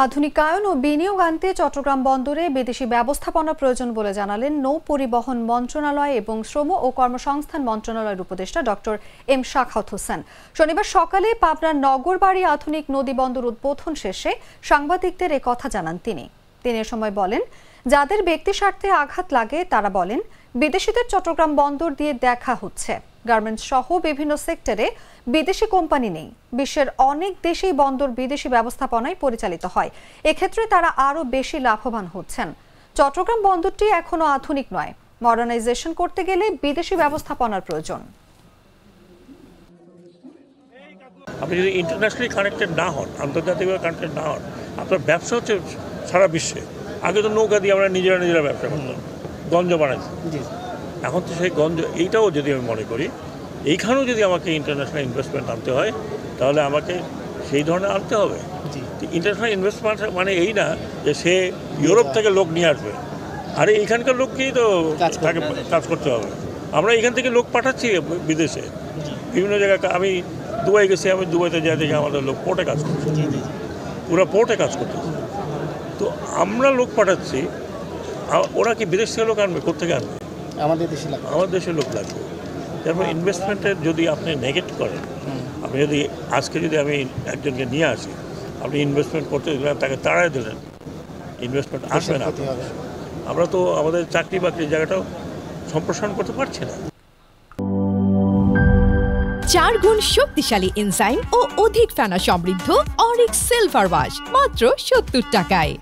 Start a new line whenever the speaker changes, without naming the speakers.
আধুনিকায়ন ও বিনিয়োগ আনতে চট্টগ্রাম বন্দরে বিদেশি ব্যবস্থাপনা প্রয়োজন বলে জানালেন নৌ পরিবহন মন্ত্রণালয় এবং শ্রম ও কর্মসংস্থান মন্ত্রণালয়ের উপদেষ্টা ডক্টর এম শাখাওয়াত হোসেন। শনিবার সকালে পাবনার নগরবাড়ি আধুনিক নদী বন্দর উদ্বোধন শেষে সাংবাদিকদের এ কথা জানান তিনি। এ সময় বলেন, যাদের ব্যক্তি স্বার্থে আঘাত লাগে তারা বলেন বিদেশিদের চট্টগ্রাম বন্দর দিয়ে দেখা হচ্ছে। গার্মেন্টস সহ বিভিন্ন সেক্টরে বিদেশি কোম্পানি নেই। বিশ্বের অনেক দেশেই বন্দর বিদেশি ব্যবস্থাপনায় পরিচালিত হয়। এক্ষেত্রে তারা আরও বেশি লাভবান হচ্ছেন। চট্টগ্রাম বন্দরটি এখনো আধুনিক নয়। মডার্নাইজেশন করতে গেলে বিদেশি ব্যবস্থাপনার প্রয়োজন।
আপনি যদি ইন্টারন্যাশনালি কানেক্টেড না হন, আন্তর্জাতিকভাবে কানেক্টেড না হন, আপনার ব্যবসা হচ্ছে সারা বিশ্বে। আগে তো নৌকা দিয়ে আমরা নিজেরা ব্যবসা করতাম, গঞ্জ বানাইছি। এখন তো সেই গঞ্জ এইটাও যদি আমি মনে করি, এইখানেও যদি আমাকে ইন্টারন্যাশনাল ইনভেস্টমেন্ট আনতে হয়, তাহলে আমাকে সেই ধরনের আনতে হবে। ইন্টারন্যাশনাল ইনভেস্টমেন্ট মানে এই না যে সে ইউরোপ থেকে লোক নিয়ে আসবে, আরে এইখানকার লোককেই তো তাকে কাজ করতে হবে। আমরা এখান থেকে লোক পাঠাচ্ছি বিদেশে বিভিন্ন জায়গায়। আমি দুবাই গেছি, আমি দুবাইতে যাই দেখে আমাদের লোক পোর্টে কাজ করছে, পুরো পোর্টে কাজ করতেছে। তো আমরা লোক পাঠাচ্ছি, ওরা কি বিদেশ থেকে লোক আনবে? কোথেকে আনবে? আমাদের দেশের লোক লাগবে। তারপর ইনভেস্টমেন্টের যদি আপনি নেগেট করেন, আপনি যদি আজকে যদি আমি একজনকে নিয়ে আসি, আপনি ইনভেস্টমেন্ট করতে দিলেন, তাকে তাড়াই দিলেন, ইনভেস্টমেন্ট আসবে না। আমরা তো আমাদের চাকরি বাকরির জায়গাটাও সম্প্রসারণ করতে পারছি না।
4 গুণ শক্তিশালী এনজাইম ও অধিক ফেনা সমৃদ্ধ অরিক সিলভার ওয়াশ মাত্র 70 টাকায়।